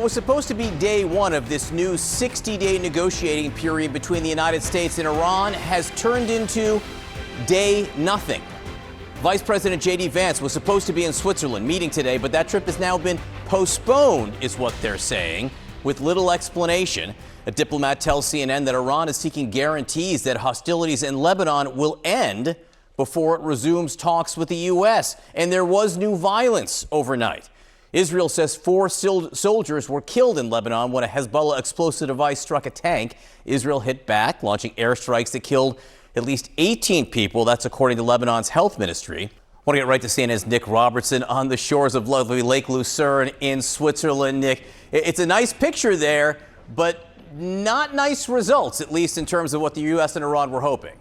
What was supposed to be day one of this new 60-day negotiating period between the United States and Iran has turned into day nothing. Vice President J.D. Vance was supposed to be in Switzerland meeting today, but that trip has now been postponed, is what they're saying, with little explanation. A diplomat tells CNN that Iran is seeking guarantees that hostilities in Lebanon will end before it resumes talks with the U.S. And there was new violence overnight. Israel says 4 soldiers were killed in Lebanon when a Hezbollah explosive device struck a tank. Israel hit back, launching airstrikes that killed at least 18 people. That's according to Lebanon's health ministry. I want to get right to CNN's Nick Robertson on the shores of lovely Lake Lucerne in Switzerland. Nick, it's a nice picture there, but not nice results, at least in terms of what the U.S. and Iran were hoping.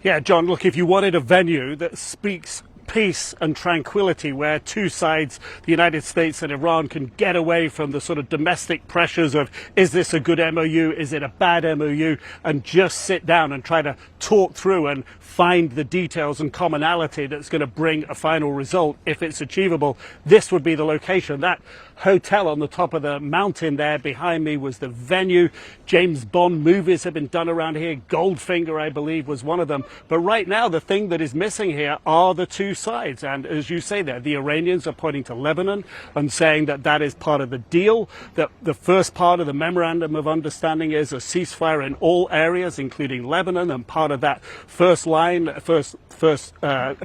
Yeah, John, look, if you wanted a venue that speaks peace and tranquility, where two sides, the United States and Iran, can get away from the sort of domestic pressures of, is this a good MOU, is it a bad MOU, and just sit down and try to talk through and find the details and commonality that's going to bring a final result if it's achievable, this would be the location. That hotel on the top of the mountain there behind me was the venue. James Bond movies have been done around here. Goldfinger, I believe, was one of them. But right now, the thing that is missing here are the two sides. And as you say there, the Iranians are pointing to Lebanon and saying that that is part of the deal, that the first part of the memorandum of understanding is a ceasefire in all areas, including Lebanon. And part of that first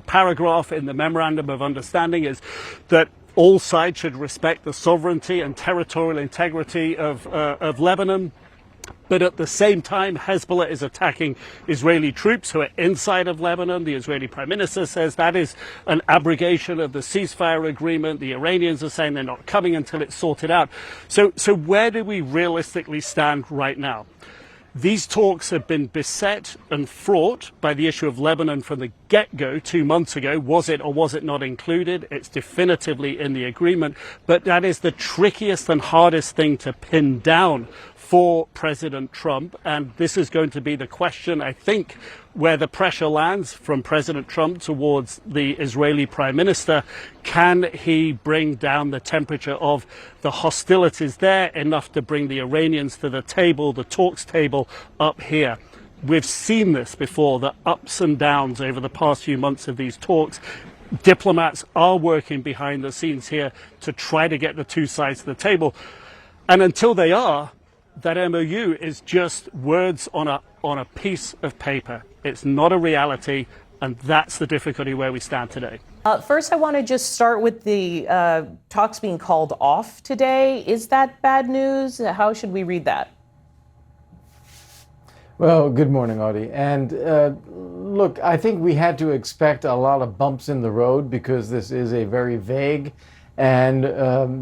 paragraph in the memorandum of understanding is that all sides should respect the sovereignty and territorial integrity of Lebanon. But at the same time, Hezbollah is attacking Israeli troops who are inside of Lebanon. The Israeli Prime Minister says that is an abrogation of the ceasefire agreement. The Iranians are saying they're not coming until it's sorted out. So where do we realistically stand right now? These talks have been beset and fraught by the issue of Lebanon from the get-go 2 months ago. Was it or was it not included? It's definitively in the agreement. But that is the trickiest and hardest thing to pin down for President Trump. And this is going to be the question, I think, where the pressure lands from President Trump towards the Israeli Prime Minister. Can he bring down the temperature of the hostilities there enough to bring the Iranians to the table, the talks table up here? We've seen this before, the ups and downs over the past few months of these talks. Diplomats are working behind the scenes here to try to get the two sides to the table. And until they are, that MOU is just words on a piece of paper. It's not a reality, and that's the difficulty where we stand today. First, I want to just start with the talks being called off today. Is that bad news? How should we read that? Well, good morning, Audie. And look, I think we had to expect a lot of bumps in the road because this is a very vague and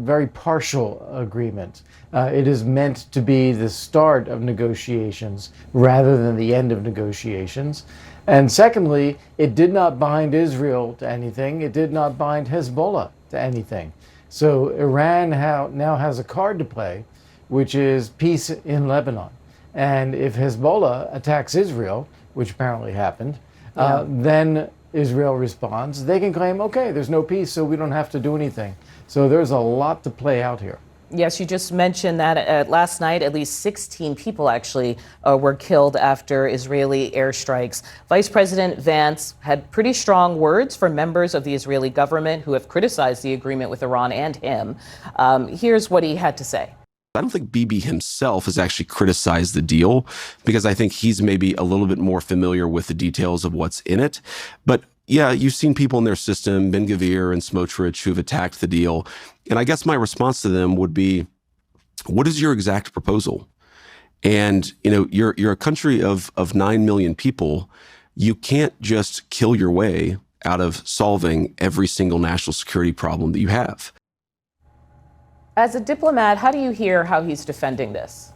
very partial agreement. It is meant to be the start of negotiations rather than the end of negotiations. And secondly, it did not bind Israel to anything. It did not bind Hezbollah to anything. So Iran now has a card to play, which is peace in Lebanon. And if Hezbollah attacks Israel, which apparently happened, then Israel responds. They can claim, okay, there's no peace, so we don't have to do anything. So there's a lot to play out here. Yes, you just mentioned that last night, at least 16 people actually were killed after Israeli airstrikes. Vice President Vance had pretty strong words for members of the Israeli government who have criticized the agreement with Iran and him. Here's what he had to say. I don't think Bibi himself has actually criticized the deal because I think he's maybe a little bit more familiar with the details of what's in it. But yeah, you've seen people in their system, Ben-Gvir and Smotrich, who've attacked the deal. And I guess my response to them would be, what is your exact proposal? And, you know, you're a country of 9 million people. You can't just kill your way out of solving every single national security problem that you have. As a diplomat, how do you hear how he's defending this?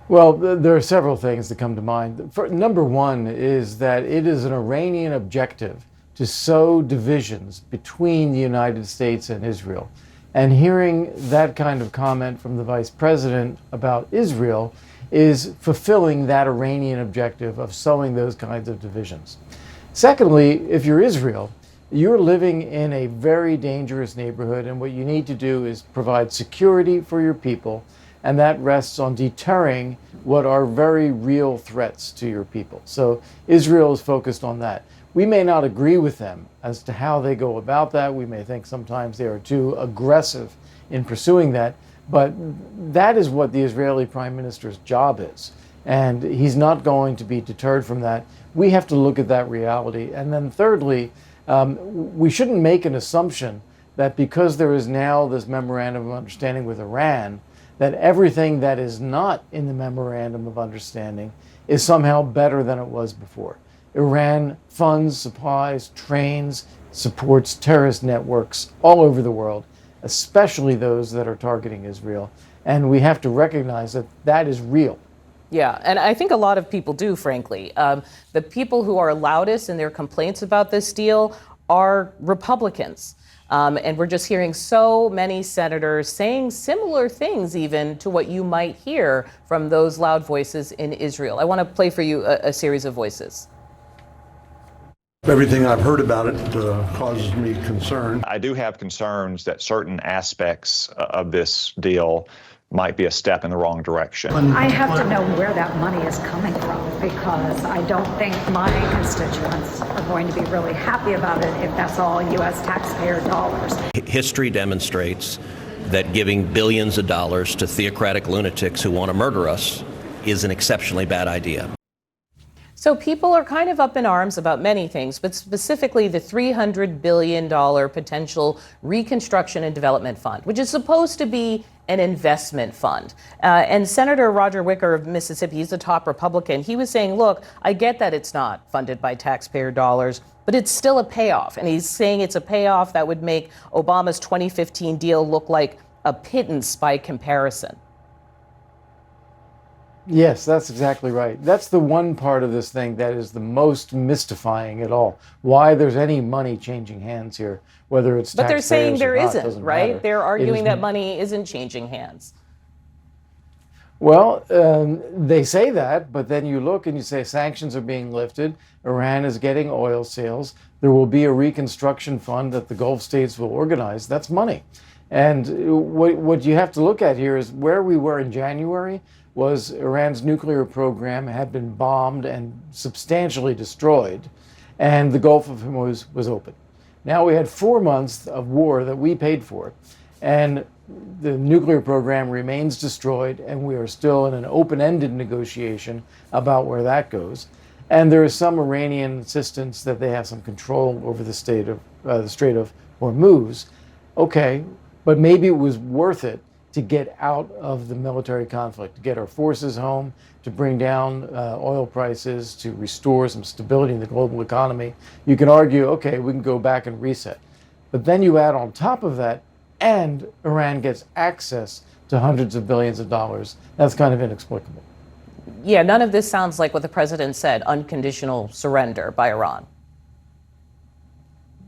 Well, there are several things that come to mind. Number one is that it is an Iranian objective to sow divisions between the United States and Israel. And hearing that kind of comment from the vice president about Israel is fulfilling that Iranian objective of sowing those kinds of divisions. Secondly, if you're Israel, you're living in a very dangerous neighborhood, and what you need to do is provide security for your people, and that rests on deterring what are very real threats to your people. So Israel is focused on that. We may not agree with them as to how they go about that. We may think sometimes they are too aggressive in pursuing that, but that is what the Israeli Prime Minister's job is. And he's not going to be deterred from that. We have to look at that reality. And then thirdly, we shouldn't make an assumption that because there is now this memorandum of understanding with Iran, that everything that is not in the memorandum of understanding is somehow better than it was before. Iran funds, supplies, trains, supports terrorist networks all over the world, especially those that are targeting Israel. And we have to recognize that that is real. Yeah, and I think a lot of people do, frankly. The people who are loudest in their complaints about this deal are Republicans. And we're just hearing so many senators saying similar things even to what you might hear from those loud voices in Israel. I want to play for you a series of voices. Everything I've heard about it causes me concern. I do have concerns that certain aspects of this deal might be a step in the wrong direction. I have to know where that money is coming from, because I don't think my constituents are going to be really happy about it if that's all U.S. taxpayer dollars. History demonstrates that giving billions of dollars to theocratic lunatics who want to murder us is an exceptionally bad idea. So people are kind of up in arms about many things, but specifically the $300 billion potential Reconstruction and Development Fund, which is supposed to be an investment fund. And Senator Roger Wicker of Mississippi, he's the top Republican, he was saying, look, I get that it's not funded by taxpayer dollars, but it's still a payoff. And he's saying it's a payoff that would make Obama's 2015 deal look like a pittance by comparison. Yes, that's exactly right. That's the one part of this thing that is the most mystifying at all. Why there's any money changing hands here, whether it's But they're saying there taxpayers or not, isn't, doesn't right? matter. They're It arguing is- that money isn't changing hands. Well, they say that, but then you look and you say sanctions are being lifted. Iran is getting oil sales. There will be a reconstruction fund that the Gulf states will organize. That's money. And what you have to look at here is where we were in January was Iran's nuclear program had been bombed and substantially destroyed, and the Gulf of Hormuz was open. Now we had 4 months of war that we paid for, and the nuclear program remains destroyed, and we are still in an open-ended negotiation about where that goes. And there is some Iranian insistence that they have some control over the Strait of Hormuz. Okay, but maybe it was worth it to get out of the military conflict, to get our forces home, to bring down oil prices, to restore some stability in the global economy. You can argue, okay, we can go back and reset. But then you add on top of that, and Iran gets access to hundreds of billions of dollars. That's kind of inexplicable. Yeah, none of this sounds like what the president said, unconditional surrender by Iran.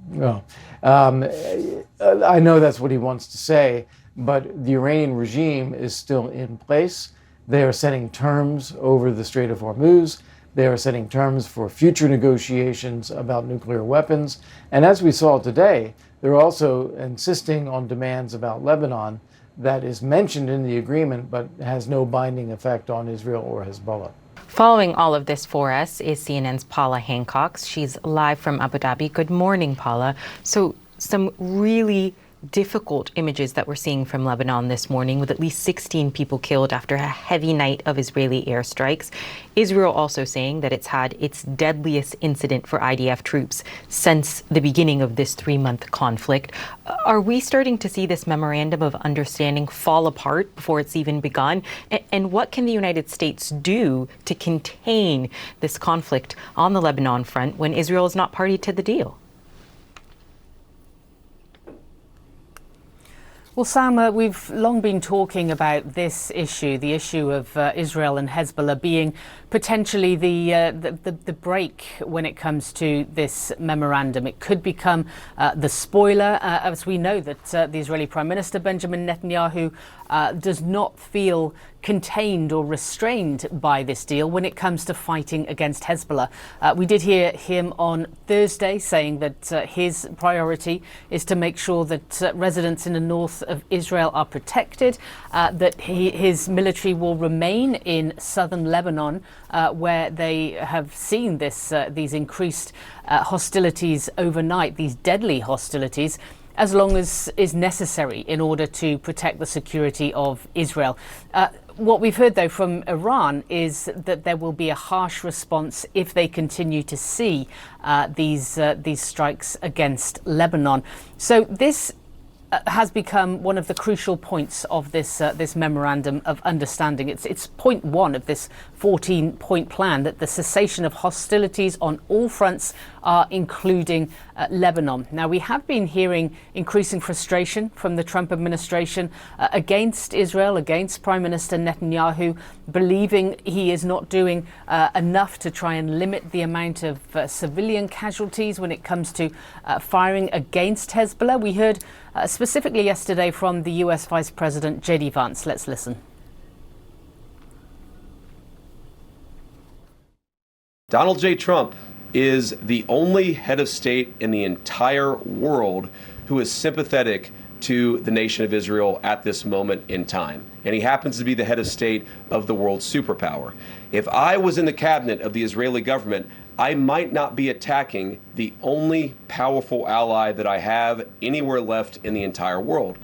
No. I know that's what he wants to say, but the Iranian regime is still in place. They are setting terms over the Strait of Hormuz. They are setting terms for future negotiations about nuclear weapons. And as we saw today, they're also insisting on demands about Lebanon that is mentioned in the agreement but has no binding effect on Israel or Hezbollah. Following all of this for us is CNN's Paula Hancock. She's live from Abu Dhabi. Good morning, Paula. So some really difficult images that we're seeing from Lebanon this morning, with at least 16 people killed after a heavy night of Israeli airstrikes. Israel also saying that it's had its deadliest incident for IDF troops since the beginning of this 3-month conflict. Are we starting to see this memorandum of understanding fall apart before it's even begun? And what can the United States do to contain this conflict on the Lebanon front when Israel is not party to the deal? Well, Sam, we've long been talking about this issue, the issue of Israel and Hezbollah being potentially the break when it comes to this memorandum. It could become the spoiler, as we know that the Israeli Prime Minister Benjamin Netanyahu does not feel contained or restrained by this deal when it comes to fighting against Hezbollah. We did hear him on Thursday saying that his priority is to make sure that residents in the north of Israel are protected, that his military will remain in southern Lebanon, where they have seen these increased hostilities overnight, these deadly hostilities, as long as is necessary in order to protect the security of Israel. What we've heard, though, from Iran is that there will be a harsh response if they continue to see these strikes against Lebanon. So this has become one of the crucial points of this memorandum of understanding. It's point one of this 14-point plan, that the cessation of hostilities on all fronts, including Lebanon. Now, we have been hearing increasing frustration from the Trump administration against Israel, against Prime Minister Netanyahu, believing he is not doing enough to try and limit the amount of civilian casualties when it comes to firing against Hezbollah. We heard specifically yesterday from the US Vice President J.D. Vance. Let's listen. Donald J. Trump is the only head of state in the entire world who is sympathetic to the nation of Israel at this moment in time. And he happens to be the head of state of the world superpower. If I was in the cabinet of the Israeli government, I might not be attacking the only powerful ally that I have anywhere left in the entire world.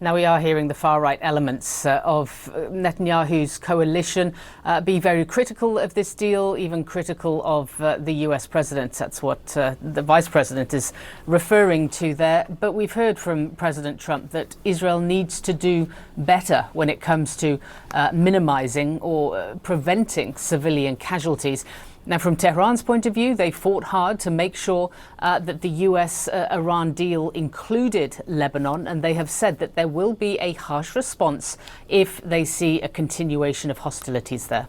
Now we are hearing the far-right elements of Netanyahu's coalition be very critical of this deal, even critical of the US president. That's what the vice president is referring to there. But we've heard from President Trump that Israel needs to do better when it comes to minimizing or preventing civilian casualties. Now, from Tehran's point of view, they fought hard to make sure that the US-Iran deal included Lebanon, and they have said that there will be a harsh response if they see a continuation of hostilities there.